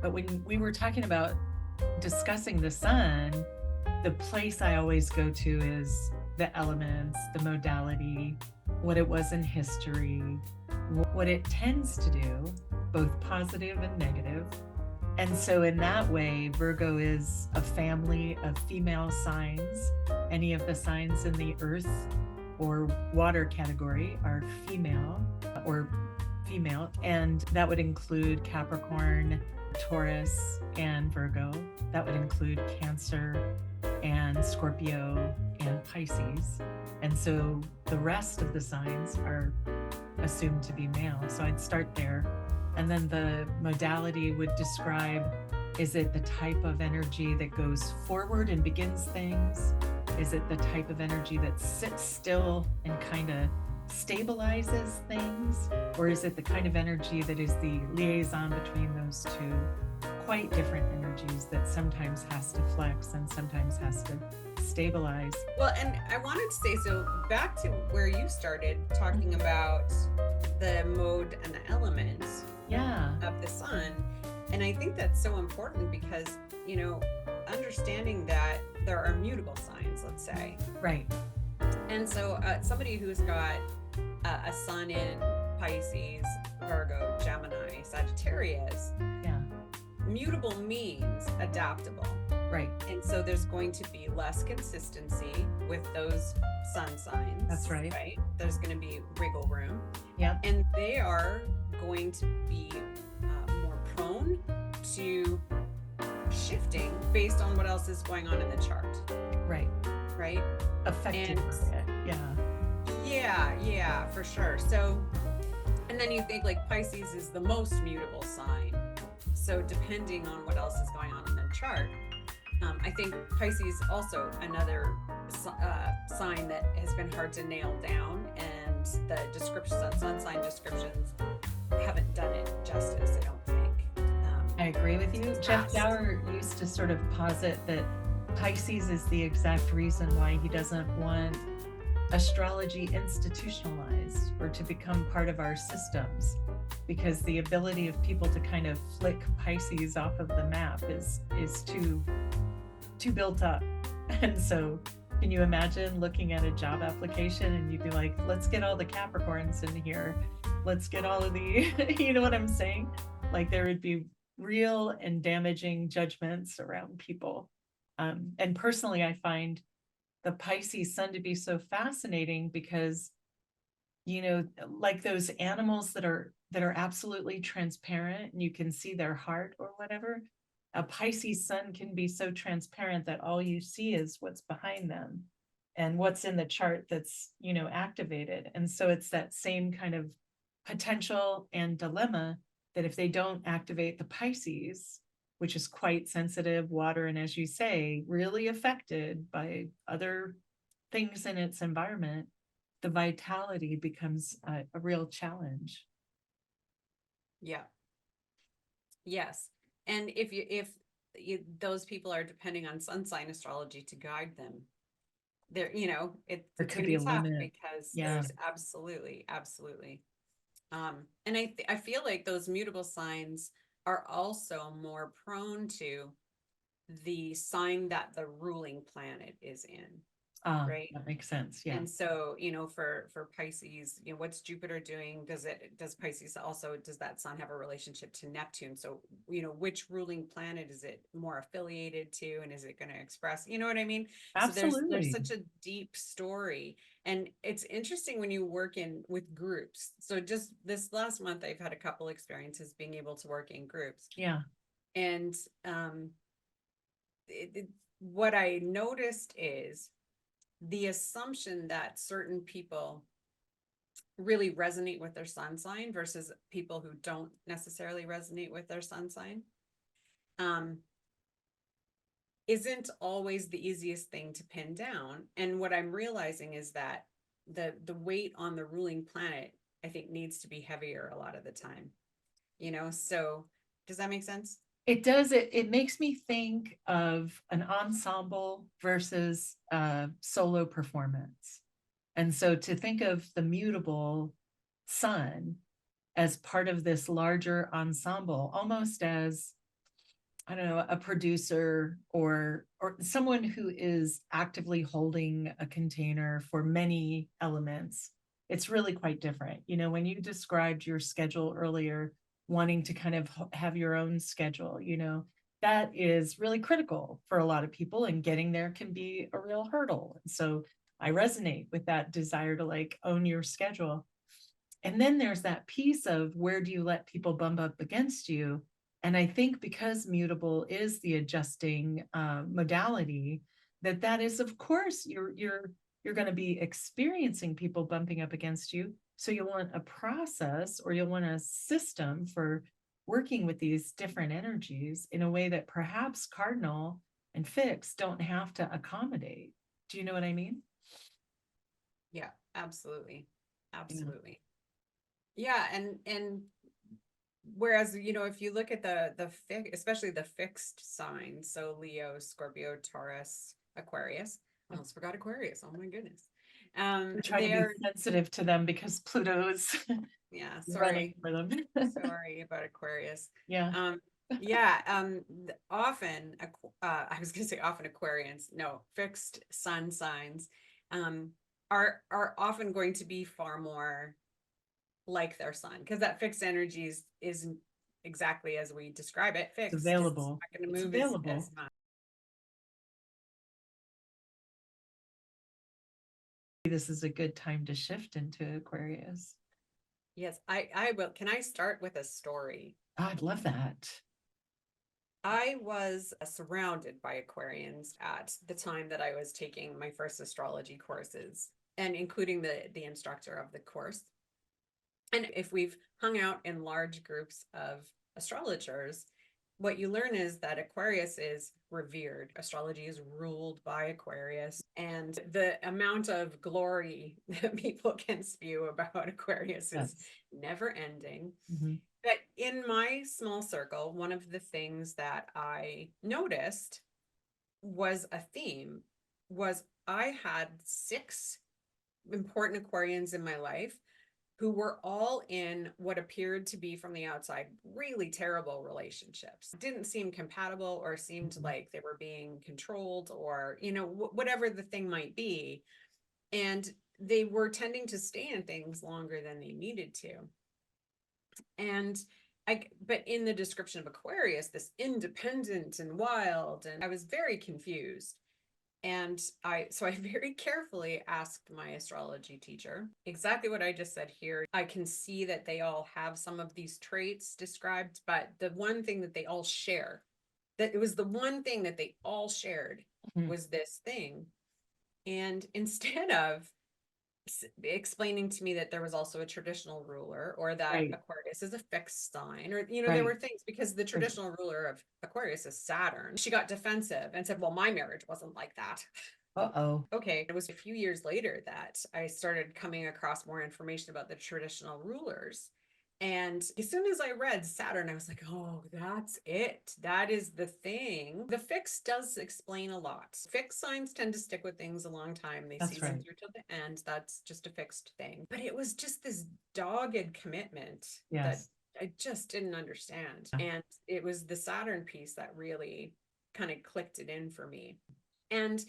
But when we were talking about discussing the sun, the place I always go to is the elements, the modality, what it was in history, what it tends to do, both positive and negative. And so, in that way, Virgo is a family of female signs. Any of the signs in the earth or water category are female or female, and that would include Capricorn, Taurus, and Virgo. That would include Cancer and Scorpio and Pisces. And so the rest of the signs are assumed to be male. So I'd start there. And then the modality would describe, is it the type of energy that goes forward and begins things? Is it the type of energy that sits still and kind of stabilizes things? Or is it the kind of energy that is the liaison between those two quite different energies that sometimes has to flex and sometimes has to stabilize? Well, and I wanted to say, so back to where you started talking about the mode and the elements of the sun. And I think that's so important because, you know, understanding that there are mutable signs, let's say. Right. And so somebody who's got a sun in Pisces, Virgo, Gemini, Sagittarius, mutable means adaptable. Right. And so there's going to be less consistency with those sun signs. That's right. Right. There's going to be wiggle room. Yeah. And they are going to be more prone to shifting based on what else is going on in the chart. Right. Right. Affected by it. Yeah, for sure. So, and then you think like Pisces is the most mutable sign. So depending on what else is going on in the chart, I think Pisces also another sign that has been hard to nail down, and the descriptions, sun sign descriptions, haven't done it justice, I don't think. I agree with you. Jeff Dower used to sort of posit that Pisces is the exact reason why he doesn't want astrology institutionalized or to become part of our systems, because the ability of people to kind of flick Pisces off of the map is too built up. And so can you imagine looking at a job application and you'd be like, let's get all the Capricorns in here, let's get all of the you know what I'm saying? Like there would be real and damaging judgments around people. And personally, I find the Pisces sun to be so fascinating because, you know, like those animals that are absolutely transparent and you can see their heart or whatever, a Pisces sun can be so transparent that all you see is what's behind them and what's in the chart that's, you know, activated. And so it's that same kind of potential and dilemma that if they don't activate the Pisces, which is quite sensitive, water, and as you say, really affected by other things in its environment, the vitality becomes a real challenge. Yeah. Yes. And if those people are depending on sun sign astrology to guide them, there, you know, it's going to be tough because there's absolutely. And I feel like those mutable signs are also more prone to the sign that the ruling planet is in. Right. That makes sense. Yeah. And so, you know, for Pisces, you know, what's Jupiter doing? Does Pisces also, does that sun have a relationship to Neptune? So, you know, which ruling planet is it more affiliated to, and is it going to express, you know what I mean? Absolutely. So there's such a deep story, and it's interesting when you work in with groups. So just this last month, I've had a couple experiences being able to work in groups. Yeah. And what I noticed is the assumption that certain people really resonate with their sun sign versus people who don't necessarily resonate with their sun sign isn't always the easiest thing to pin down. And what I'm realizing is that the weight on the ruling planet, I think, needs to be heavier a lot of the time, you know. So does that make sense? It does. It makes me think of an ensemble versus solo performance. And so to think of the mutable sun as part of this larger ensemble, almost as I don't know, a producer or someone who is actively holding a container for many elements, it's really quite different. You know, when you described your schedule earlier, wanting to kind of have your own schedule, you know, that is really critical for a lot of people, and getting there can be a real hurdle. So I resonate with that desire to like own your schedule. And then there's that piece of where do you let people bump up against you? And I think because mutable is the adjusting modality, that is, of course, you're going to be experiencing people bumping up against you. So you'll want a process, or you'll want a system for working with these different energies in a way that perhaps cardinal and fixed don't have to accommodate. Do you know what I mean? Yeah, absolutely. Yeah. Absolutely. Yeah, and whereas, you know, if you look at especially the fixed signs, so Leo, Scorpio, Taurus, Aquarius, I almost forgot Aquarius. Oh my goodness. We try to be They're sensitive to them because Pluto's yeah, running sorry. for them. Sorry about Aquarius. Yeah. Um, yeah, often, I was gonna say often Aquarians, no, fixed sun signs, um, are often going to be far more like their sun, because that fixed energy isn't exactly as we describe it. It's Fixed, it's available. not going to It's move as available. much. This is a good time to shift into Aquarius. Yes, I will. Can I start with a story? Oh, I'd love that. I was surrounded by Aquarians at the time that I was taking my first astrology courses, and including the instructor of the course. And if we've hung out in large groups of astrologers, what you learn is that Aquarius is revered. Astrology is ruled by Aquarius. And the amount of glory that people can spew about Aquarius is Yes. never ending. Mm-hmm. But in my small circle, one of the things that I noticed was a theme was I had 6 important Aquarians in my life who were all in what appeared to be from the outside really terrible relationships. Didn't seem compatible, or seemed Mm-hmm. like they were being controlled, or, you know, whatever the thing might be. And they were tending to stay in things longer than they needed to. And but in the description of Aquarius, this independent and wild, and I was very confused. And so I very carefully asked my astrology teacher exactly what I just said here. I can see that they all have some of these traits described, but the one thing that they all share, that it was the one thing that they all shared, Mm-hmm. was this thing. And instead of explaining to me that there was also a traditional ruler, or that Right. Aquarius is a fixed sign, or, you know, there Right. were things, because the Right. traditional ruler of Aquarius is Saturn. She got defensive and said, well, my marriage wasn't like that. Uh-oh. Okay, it was a few years later that I started coming across more information about the traditional rulers. And as soon as I read Saturn, I was like, oh, that's it. That is the thing. The fix does explain a lot. Fixed signs tend to stick with things a long time. They see That's them right. through till the end. That's just a fixed thing. But it was just this dogged commitment that Yes. I just didn't understand. Yeah. And it was the Saturn piece that really kind of clicked it in for me. And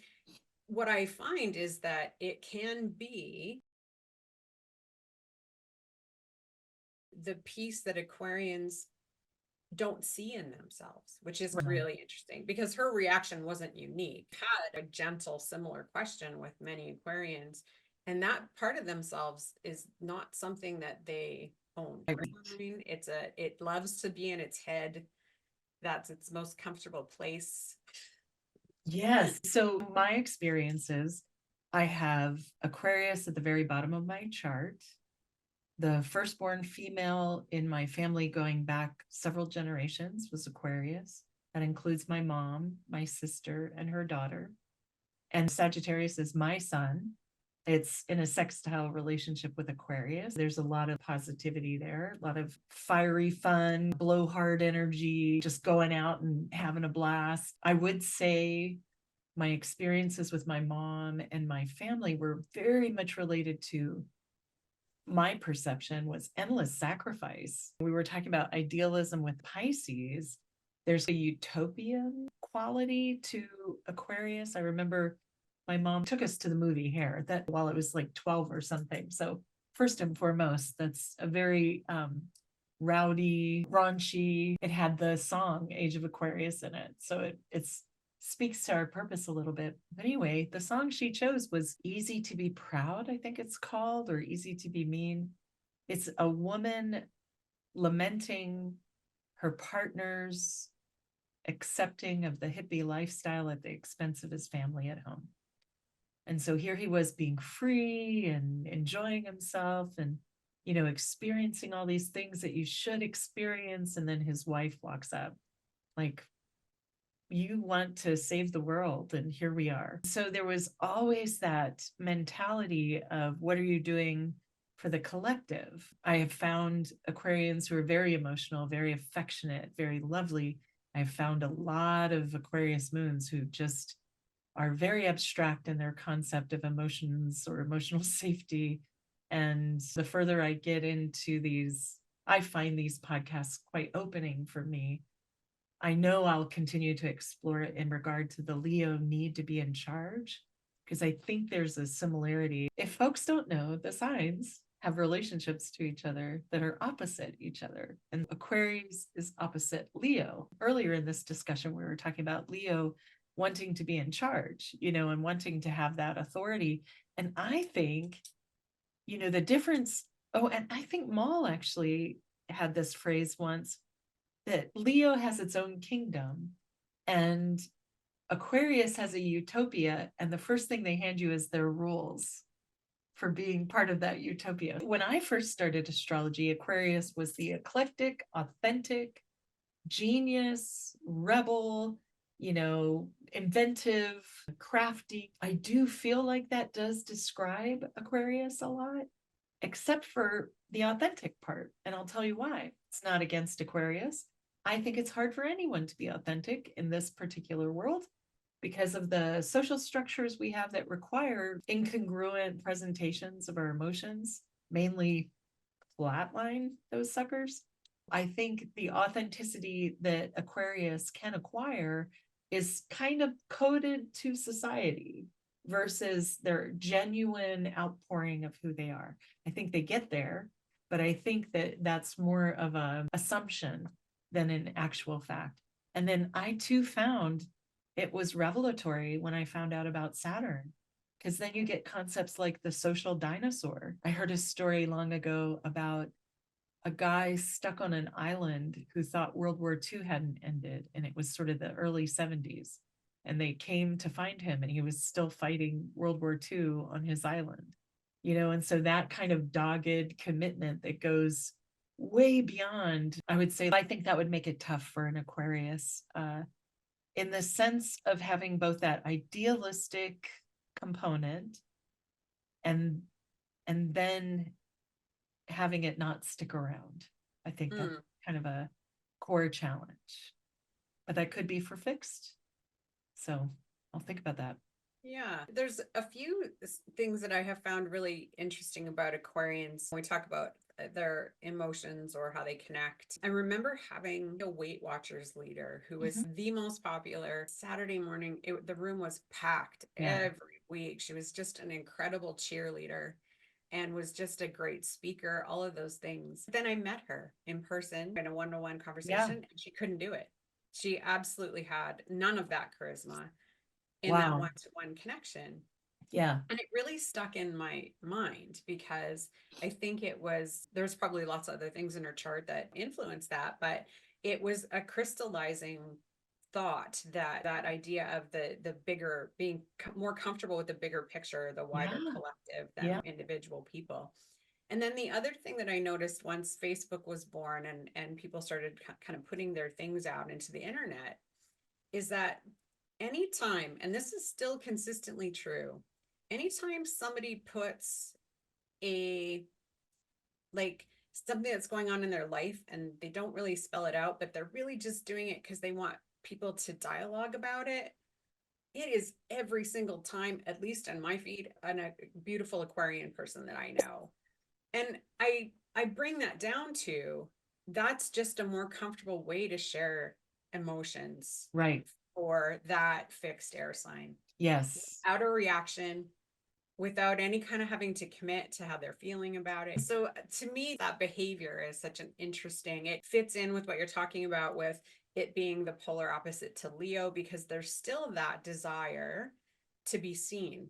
what I find is that it can be the piece that Aquarians don't see in themselves, which is Right. really interesting, because her reaction wasn't unique. Had a gentle, similar question with many Aquarians, and that part of themselves is not something that they own. It loves to be in its head. That's its most comfortable place. Yes. So my experiences, I have Aquarius at the very bottom of my chart. The firstborn female in my family going back several generations was Aquarius. That includes my mom, my sister, and her daughter. And Sagittarius is my son. It's in a sextile relationship with Aquarius. There's a lot of positivity there, a lot of fiery fun, blowhard energy, just going out and having a blast. I would say my experiences with my mom and my family were very much related to my perception was endless sacrifice. We were talking about idealism with Pisces. There's a utopian quality to Aquarius. I remember my mom took us to the movie Hair that while it was like 12 or something. So first and foremost, that's a very rowdy, raunchy. It had the song Age of Aquarius in it. So it's speaks to our purpose a little bit. But anyway, the song she chose was Easy to Be Proud, I think it's called, or Easy to Be Mean. It's a woman lamenting her partner's accepting of the hippie lifestyle at the expense of his family at home. And so here he was being free and enjoying himself and, experiencing all these things that you should experience. And then his wife walks up like, you want to save the world, and here we are. So there was always that mentality of what are you doing for the collective? I have found Aquarians who are very emotional, very affectionate, very lovely. I've found a lot of Aquarius moons who just are very abstract in their concept of emotions or emotional safety. And the further I get into these, I find these podcasts quite opening for me. I know I'll continue to explore it in regard to the Leo need to be in charge, because I think there's a similarity. If folks don't know, the signs have relationships to each other that are opposite each other. And Aquarius is opposite Leo. Earlier in this discussion, we were talking about Leo wanting to be in charge, and wanting to have that authority. And I think, the difference, and I think Maul actually had this phrase once, that Leo has its own kingdom and Aquarius has a utopia, and the first thing they hand you is their rules for being part of that utopia. When I first started astrology, Aquarius was the eclectic, authentic, genius, rebel, inventive, crafty. I do feel like that does describe Aquarius a lot, except for the authentic part. And I'll tell you why. It's not against Aquarius. I think it's hard for anyone to be authentic in this particular world because of the social structures we have that require incongruent presentations of our emotions, mainly flatline those suckers. I think the authenticity that Aquarius can acquire is kind of coded to society versus their genuine outpouring of who they are. I think they get there, but I think that that's more of an assumption than an actual fact. And then I too found it was revelatory when I found out about Saturn, because then you get concepts like the social dinosaur. I heard a story long ago about a guy stuck on an island who thought World War II hadn't ended, and it was sort of the early 70s. And they came to find him, and he was still fighting World War II on his island. And so that kind of dogged commitment that goes way beyond, I would say, I think that would make it tough for an Aquarius, in the sense of having both that idealistic component and then having it not stick around. I think that's kind of a core challenge, but that could be for fixed. So I'll think about that. Yeah, there's a few things that I have found really interesting about Aquarians when we talk about their emotions or how they connect. I remember having a Weight Watchers leader who was the most popular. Saturday morning, the room was packed every week. She was just an incredible cheerleader and was just a great speaker, all of those things. Then I met her in person in a one-to-one conversation, and she couldn't do it. She absolutely had none of that charisma in that one-to-one connection. Yeah. And it really stuck in my mind because I think there's probably lots of other things in her chart that influenced that, but it was a crystallizing thought, that idea of the bigger, being more comfortable with the bigger picture, the wider collective than individual people. And then the other thing that I noticed once Facebook was born and people started kind of putting their things out into the internet is that anytime, and this is still consistently true, anytime somebody puts something that's going on in their life and they don't really spell it out, but they're really just doing it because they want people to dialogue about it, it is every single time, at least on my feed, a beautiful Aquarian person that I know. And I bring that down to, that's just a more comfortable way to share emotions Right. for that fixed air sign. Yes. Without a reaction, without any kind of having to commit to how they're feeling about it. So to me, that behavior is such an interesting, it fits in with what you're talking about with it being the polar opposite to Leo, because there's still that desire to be seen.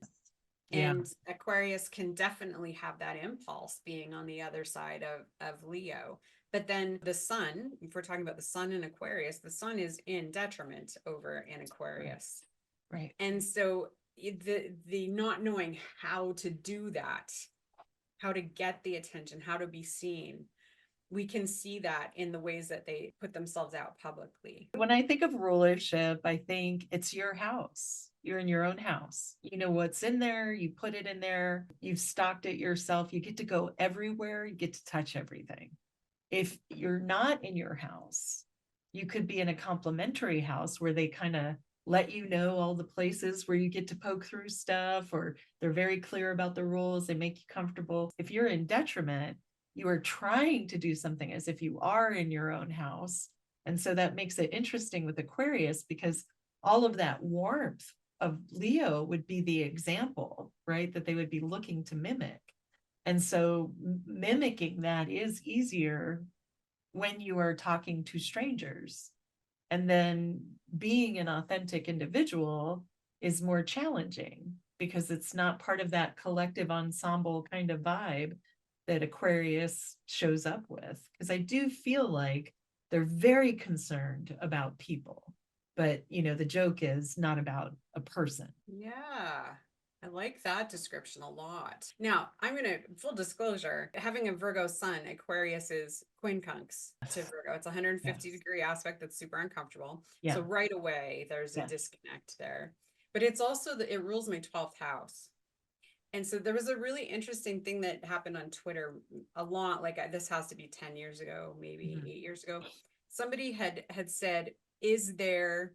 Yeah. And Aquarius can definitely have that impulse being on the other side of Leo. But then the sun, if we're talking about the sun in Aquarius, the sun is in detriment over in Aquarius. Right. And so the not knowing how to do that, how to get the attention, how to be seen, we can see that in the ways that they put themselves out publicly. When I think of rulership, I think it's your house. You're in your own house. You know what's in there, you put it in there, you've stocked it yourself. You get to go everywhere, you get to touch everything. If you're not in your house, you could be in a complementary house where they kind of let you know all the places where you get to poke through stuff, or they're very clear about the rules, they make you comfortable. If you're in detriment, you are trying to do something as if you are in your own house. And so that makes it interesting with Aquarius, because all of that warmth of Leo would be the example, right? That they would be looking to mimic. And so mimicking that is easier when you are talking to strangers. And then being an authentic individual is more challenging because it's not part of that collective ensemble kind of vibe that Aquarius shows up with. Because I do feel like they're very concerned about people, but the joke is not about a person. Yeah. I like that description a lot. Now, I'm going to, full disclosure, having a Virgo sun, Aquarius is quincunx to Virgo. It's a 150-degree aspect that's super uncomfortable. Yeah. So right away, there's a disconnect there. But it's also that it rules my 12th house. And so there was a really interesting thing that happened on Twitter a lot, like this has to be 10 years ago, maybe 8 years ago. Somebody had said, is there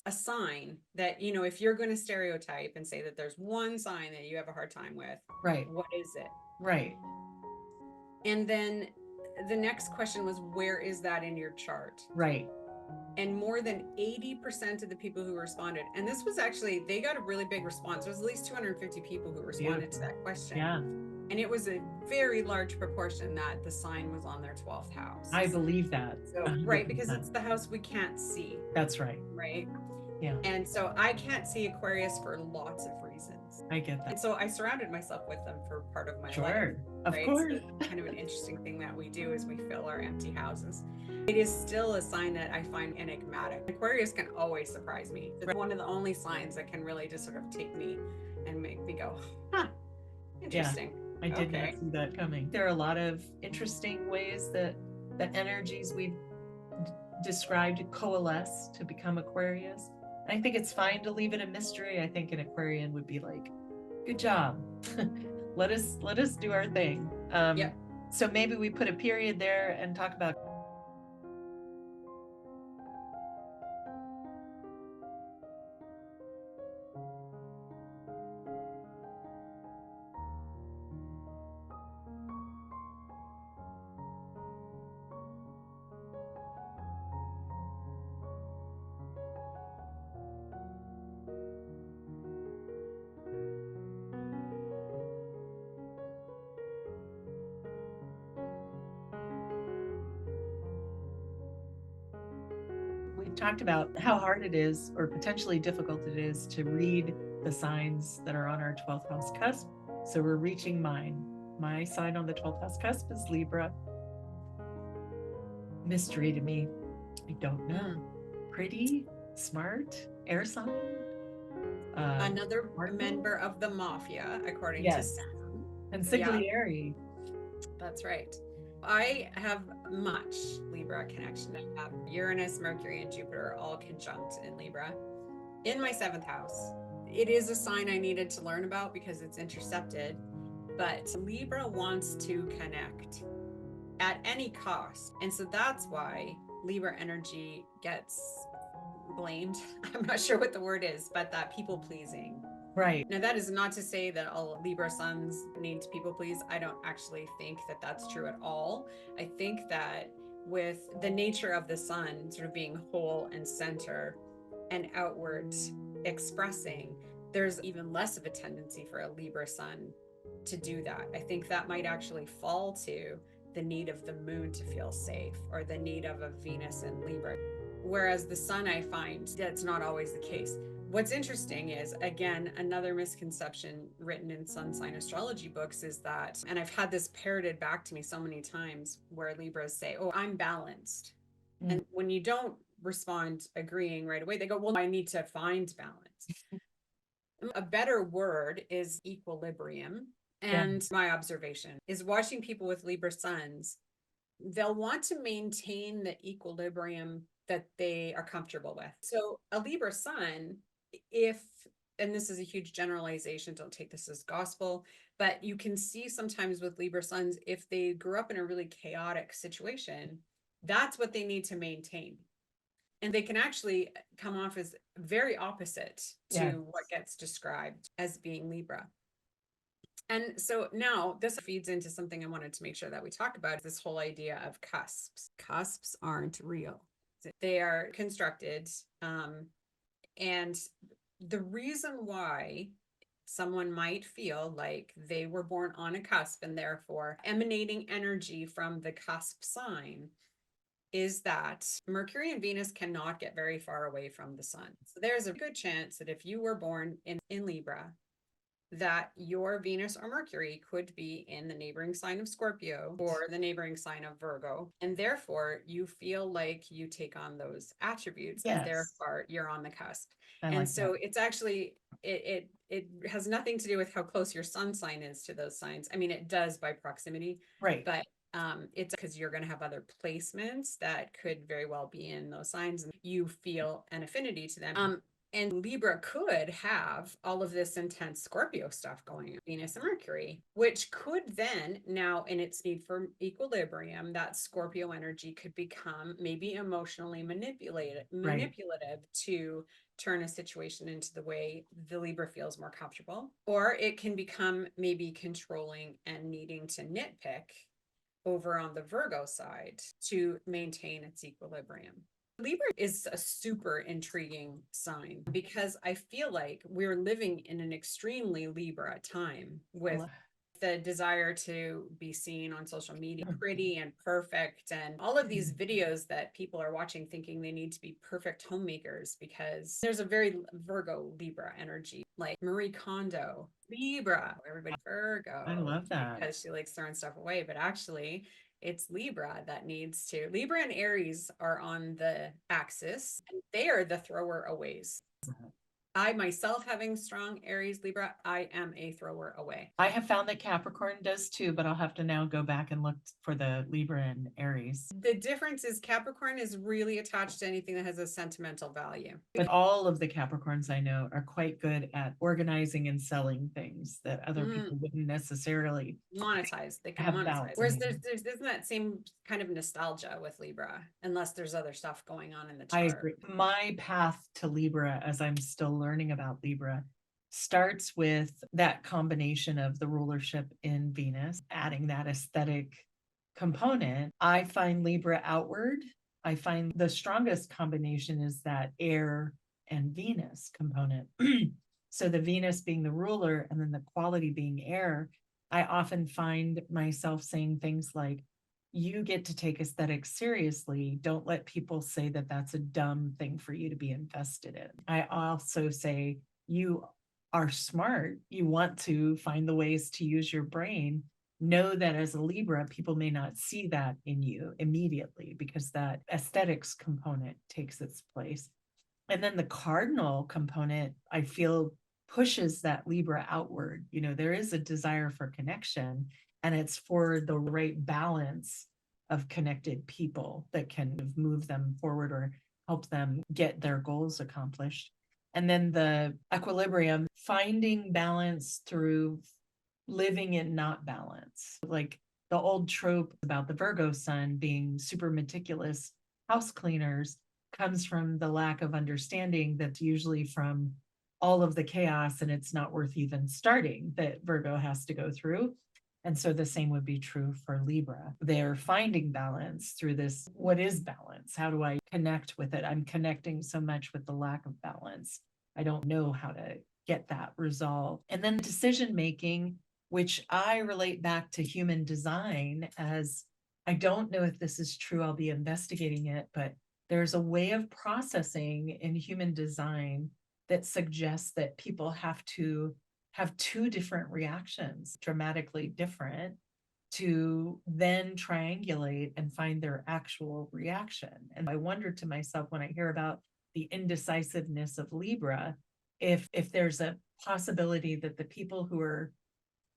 a sign that, if you're going to stereotype and say that there's one sign that you have a hard time with, right, what is it? Right. And then the next question was, where is that in your chart? Right. And more than 80% of the people who responded, and this was actually, they got a really big response. There's at least 250 people who responded to that question. Yeah. And it was a very large proportion that the sign was on their 12th house. I believe that. So, right, because it's the house we can't see. That's right. Right. Yeah. And so I can't see Aquarius for lots of reasons. I get that. And so I surrounded myself with them for part of my life. Sure. Of right? course. So kind of an interesting thing that we do is we fill our empty houses. It is still a sign that I find enigmatic. Aquarius can always surprise me. It's one of the only signs that can really just sort of take me and make me go, huh, interesting. Yeah, I did not see that coming. There are a lot of interesting ways that the energies we've described coalesce to become Aquarius. I think it's fine to leave it a mystery. I think an Aquarian would be like, good job. let us do our thing. So maybe we put a period there and talk about talked about how hard it is, or potentially difficult it is, to read the signs that are on our 12th house cusp. So we're reaching mine. My sign on the 12th house cusp is Libra. Mystery to me. I don't know. Pretty, smart, air sign. Another member of the mafia, according to Sam. And Siglieri. That's right. I have much Libra connection. I have Uranus, Mercury, and Jupiter all conjunct in Libra in my 7th house. It is a sign I needed to learn about because it's intercepted, but Libra wants to connect at any cost. And so that's why Libra energy gets blamed. I'm not sure what the word is, but that people pleasing. Right. Now, that is not to say that all Libra suns need to people please. I don't actually think that that's true at all. I think that with the nature of the sun sort of being whole and center and outward expressing, there's even less of a tendency for a Libra sun to do that. I think that might actually fall to the need of the moon to feel safe, or the need of a Venus in Libra. Whereas the sun, I find that's not always the case. What's interesting is, again, another misconception written in sun sign astrology books is that, and I've had this parroted back to me so many times, where Libras say, oh, I'm balanced. And when you don't respond agreeing right away, they go, well, I need to find balance. A better word is equilibrium. And my observation is, watching people with Libra suns, they'll want to maintain the equilibrium that they are comfortable with. So a Libra sun, if, and this is a huge generalization, don't take this as gospel, but you can see sometimes with Libra suns, if they grew up in a really chaotic situation, that's what they need to maintain. And they can actually come off as very opposite to what gets described as being Libra. And so now this feeds into something I wanted to make sure that we talk about, this whole idea of cusps. Cusps aren't real. They are constructed. And the reason why someone might feel like they were born on a cusp and therefore emanating energy from the cusp sign is that Mercury and Venus cannot get very far away from the sun. So there's a good chance that if you were born in Libra, that your Venus or Mercury could be in the neighboring sign of Scorpio or the neighboring sign of Virgo. And therefore you feel like you take on those attributes, and therefore you're on the cusp. And so it's actually, it has nothing to do with how close your sun sign is to those signs. I mean, it does by proximity, Right. But it's because you're going to have other placements that could very well be in those signs, and you feel an affinity to them. And Libra could have all of this intense Scorpio stuff going on, Venus and Mercury, which could then, now in its need for equilibrium, that Scorpio energy could become maybe emotionally manipulative to turn a situation into the way the Libra feels more comfortable. Or it can become maybe controlling and needing to nitpick over on the Virgo side to maintain its equilibrium. Libra is a super intriguing sign because I feel like we're living in an extremely Libra time, with the desire to be seen on social media, pretty and perfect, and all of these videos that people are watching thinking they need to be perfect homemakers, because there's a very Virgo Libra energy, like Marie Kondo, Libra, everybody Virgo. I love that. Because she likes throwing stuff away, but actually it's Libra that needs to. Libra and Aries are on the axis, and they are the thrower aways. I myself, having strong Aries Libra, I am a thrower away. I have found that Capricorn does too, but I'll have to now go back and look for the Libra and Aries. The difference is Capricorn is really attached to anything that has a sentimental value. But all of the Capricorns I know are quite good at organizing and selling things that other people wouldn't necessarily monetize. They can monetize. Whereas there isn't that same kind of nostalgia with Libra, unless there's other stuff going on in the chart. I agree. My path to Libra, as I'm still learning about Libra, starts with that combination of the rulership in Venus, adding that aesthetic component. I find Libra outward. I find the strongest combination is that air and Venus component. So the Venus being the ruler and then the quality being air, I often find myself saying things like, you get to take aesthetics seriously. Don't let people say that that's a dumb thing for you to be invested in. I also say, you are smart. You want to find the ways to use your brain. Know that as a Libra, people may not see that in you immediately because that aesthetics component takes its place. And then the cardinal component, I feel, pushes that Libra outward. You know, there is a desire for connection, and it's for the right balance of connected people that can move them forward or help them get their goals accomplished. And then the equilibrium, finding balance through living in not balance. Like the old trope about the Virgo sun being super meticulous house cleaners comes from the lack of understanding that's usually from all of the chaos, and it's not worth even starting, that Virgo has to go through. And so the same would be true for Libra. They're finding balance through this. What is balance? How do I connect with it? I'm connecting so much with the lack of balance. I don't know how to get that resolved. And then decision making, which I relate back to human design as, I don't know if this is true, I'll be investigating it, but there's a way of processing in human design that suggests that people have to have two different reactions, dramatically different, to then triangulate and find their actual reaction. And I wonder to myself when I hear about the indecisiveness of Libra, if there's a possibility that the people who are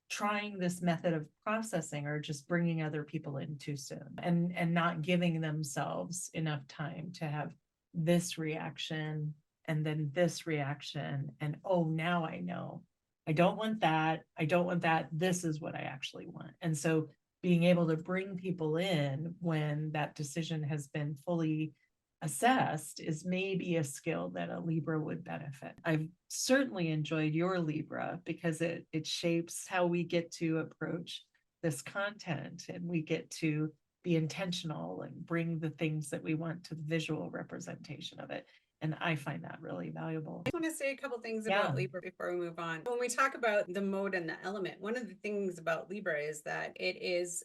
trying this method of processing are just bringing other people in too soon and not giving themselves enough time to have this reaction and then this reaction, and oh, now I know I don't want that. I don't want that. This is what I actually want. And so being able to bring people in when that decision has been fully assessed is maybe a skill that a Libra would benefit. I've certainly enjoyed your Libra because it shapes how we get to approach this content, and we get to be intentional and bring the things that we want to the visual representation of it. And I find that really valuable. I want to say a couple things Yeah. about Libra before we move on. When we talk about the mode and the element, one of the things about Libra is that it's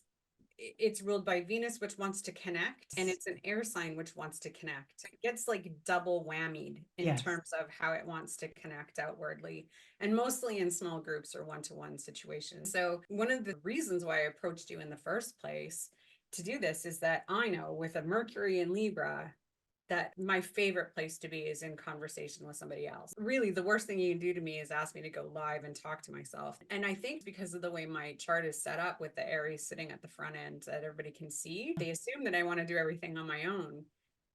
ruled by Venus, which wants to connect, and it's an air sign which wants to connect. It gets like double whammied in Yes. terms of how it wants to connect outwardly, and mostly in small groups or one-to-one situations. So one of the reasons why I approached you in the first place to do this is that I know with a Mercury in Libra, that my favorite place to be is in conversation with somebody else. Really, the worst thing you can do to me is ask me to go live and talk to myself. And I think because of the way my chart is set up with the Aries sitting at the front end that everybody can see, they assume that I want to do everything on my own.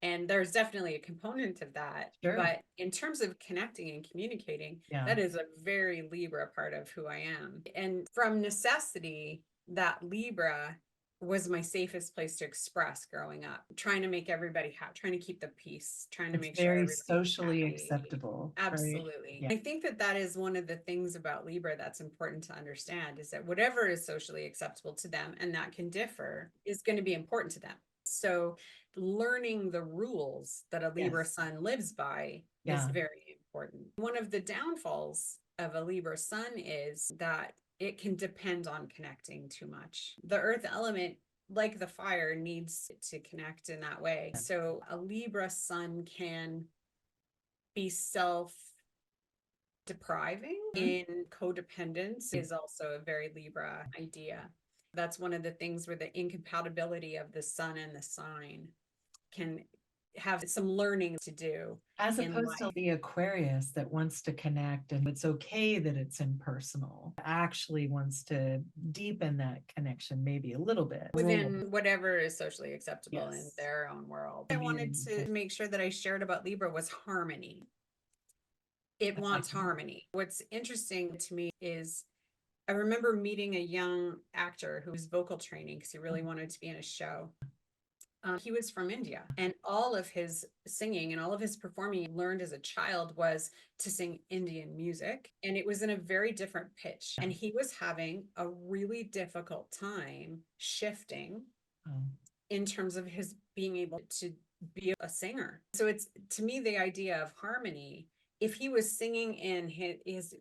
And there's definitely a component of that. Sure. But in terms of connecting and communicating, that is a very Libra part of who I am. And from necessity, that Libra was my safest place to express growing up, trying to make everybody happy, trying to keep the peace, trying to make sure very socially acceptable. Absolutely. Right? Yeah. I think that is one of the things about Libra that's important to understand, is that whatever is socially acceptable to them, and that can differ, is going to be important to them. So learning the rules that a Libra sun lives by is very important. One of the downfalls of a Libra sun is that it can depend on connecting too much. The earth element, like the fire, needs to connect in that way. So a Libra sun can be self-depriving. In codependence is also a very Libra idea. That's one of the things where the incompatibility of the sun and the sign can have some learning to do. As opposed to the Aquarius that wants to connect, and it's okay that it's impersonal, actually wants to deepen that connection maybe a little bit. Within whatever is socially acceptable in their own world. I wanted to make sure that I shared about Libra was harmony. It wants harmony. What's interesting to me is I remember meeting a young actor who was vocal training because he really wanted to be in a show. He was from India, and all of his singing and all of his performing he learned as a child was to sing Indian music, and it was in a very different pitch. And he was having a really difficult time shifting in terms of his being able to be a singer. So it's, to me, the idea of harmony. If he was singing in his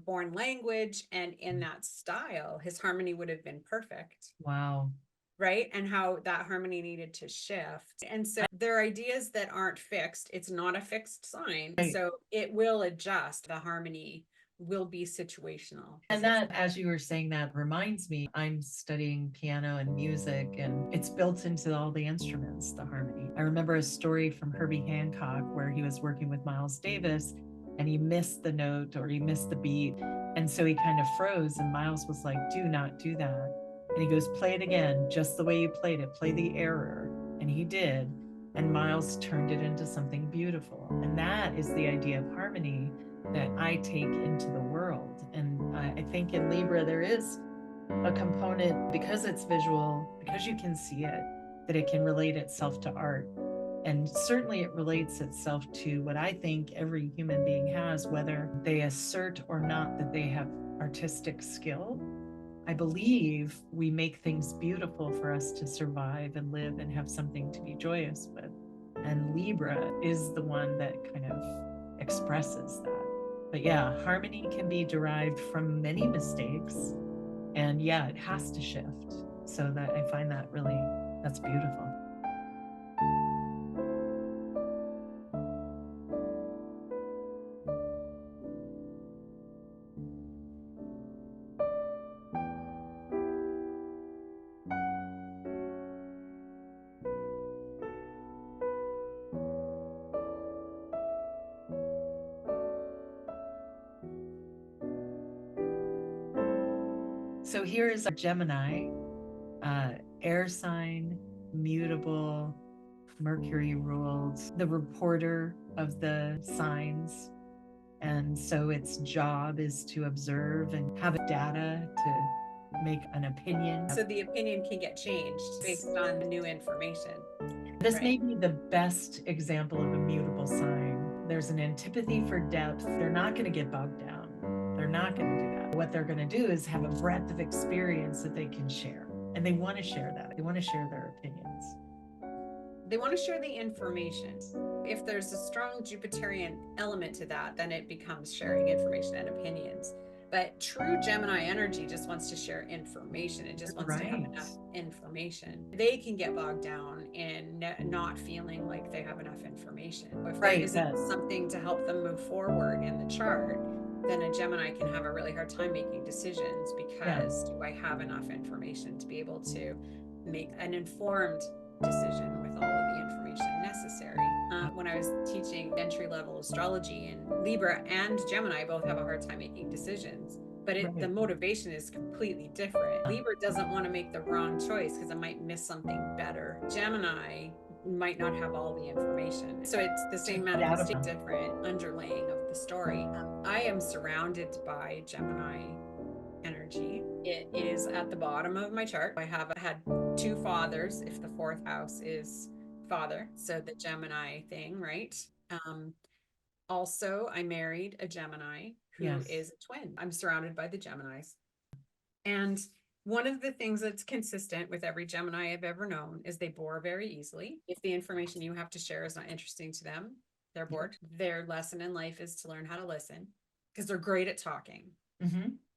born language and in that style, his harmony would have been perfect. Wow. Right? And how that harmony needed to shift. And so there are ideas that aren't fixed. It's not a fixed sign. Right. So it will adjust. The harmony will be situational. And that, as you were saying, that reminds me, I'm studying piano and music, and it's built into all the instruments, the harmony. I remember a story from Herbie Hancock where he was working with Miles Davis and he missed the note or he missed the beat. And so he kind of froze, and Miles was like, do not do that. And he goes, play it again, just the way you played it, play the error. And he did. And Miles turned it into something beautiful. And that is the idea of harmony that I take into the world. And I think in Libra, there is a component, because it's visual, because you can see it, that it can relate itself to art. And certainly it relates itself to what I think every human being has, whether they assert or not that they have artistic skill. I believe we make things beautiful for us to survive and live and have something to be joyous with. And Libra is the one that kind of expresses that. But yeah, harmony can be derived from many mistakes. And yeah, it has to shift. So that I find that really, that's beautiful. So here is our Gemini, air sign, mutable, Mercury ruled, the reporter of the signs. And so its job is to observe and have data to make an opinion. So the opinion can get changed based on the new information. This right? may be the best example of a mutable sign. There's an antipathy for depth. They're not going to get bogged down. They're not going to do that. What they're going to do is have a breadth of experience that they can share. And they want to share that. They want to share their opinions. They want to share the information. If there's a strong Jupiterian element to that, then it becomes sharing information and opinions. But true Gemini energy just wants to share information. It just wants to have enough information. They can get bogged down in not feeling like they have enough information. If there isn't something to help them move forward in the chart, then a Gemini can have a really hard time making decisions because do I have enough information to be able to make an informed decision with all of the information necessary? When I was teaching entry-level astrology, and Libra and Gemini both have a hard time making decisions, but the motivation is completely different. Libra doesn't want to make the wrong choice because it might miss something better. Gemini might not have all the information. So it's the same manifesting, different underlaying of the story. I am surrounded by Gemini energy. It is at the bottom of my chart. I have had two fathers, if the fourth house is father, so the Gemini thing, right? Also, I married a Gemini who is a twin. I'm surrounded by the Geminis. And one of the things that's consistent with every Gemini I've ever known is they bore very easily. If the information you have to share is not interesting to them, they're bored. Their lesson in life is to learn how to listen because they're great at talking.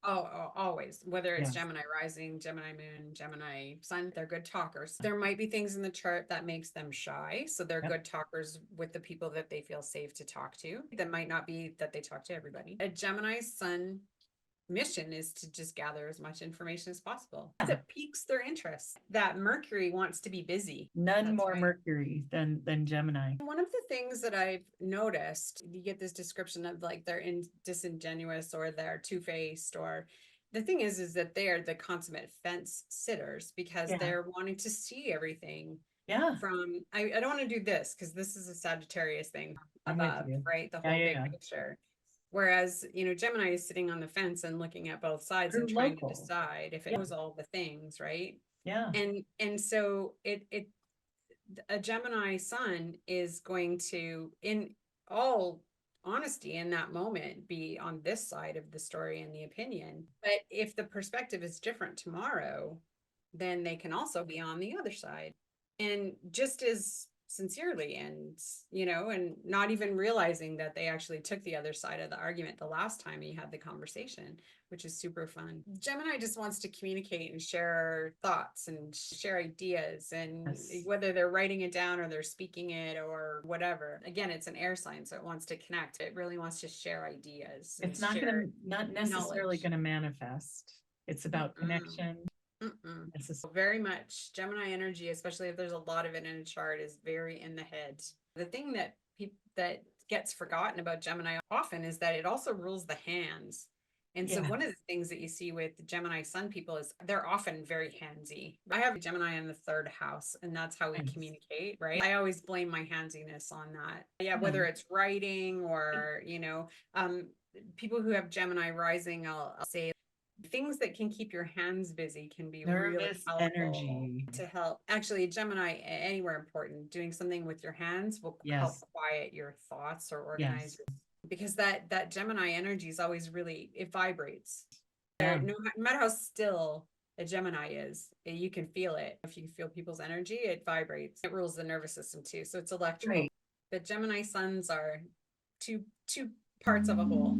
Oh, always, whether it's Gemini rising, Gemini moon, Gemini sun, they're good talkers. There might be things in the chart that makes them shy. So they're good talkers with the people that they feel safe to talk to. That might not be that they talk to everybody. A Gemini sun mission is to just gather as much information as possible. It piques their interest. That Mercury wants to be busy. None more Mercury than Gemini. One of the things that I've noticed, you get this description of like they're disingenuous or they're two-faced, or the thing is that they are the consummate fence sitters because they're wanting to see everything. From I don't want to do this because this is a Sagittarius thing above, right? The whole big picture. Whereas, Gemini is sitting on the fence and looking at both sides and trying to decide if it knows all the things, right? And so a Gemini sun is going to, in all honesty, in that moment, be on this side of the story and the opinion. But if the perspective is different tomorrow, then they can also be on the other side. And just as sincerely and not even realizing that they actually took the other side of the argument the last time you had the conversation, which is super fun. Gemini just wants to communicate and share thoughts and share ideas, and whether they're writing it down or they're speaking it or whatever. Again, it's an air sign, so it wants to connect. It really wants to share ideas. It's not necessarily going to manifest. It's about connection. Very much Gemini energy, especially if there's a lot of it in a chart, is very in the head. The thing that that gets forgotten about Gemini often is that it also rules the hands. And so one of the things that you see with Gemini sun people is they're often very handsy. I have Gemini in the third house, and that's how we communicate, right? I always blame my handsiness on that. Whether it's writing or, people who have Gemini rising, I'll say things that can keep your hands busy can be really helpful energy to help. Actually, Gemini, anywhere important, doing something with your hands will help quiet your thoughts or organize your, because that Gemini energy is always really, it vibrates. Yeah. No matter how still a Gemini is, you can feel it. If you feel people's energy, it vibrates. It rules the nervous system too. So it's electrical. Right. The Gemini suns are two parts of a whole.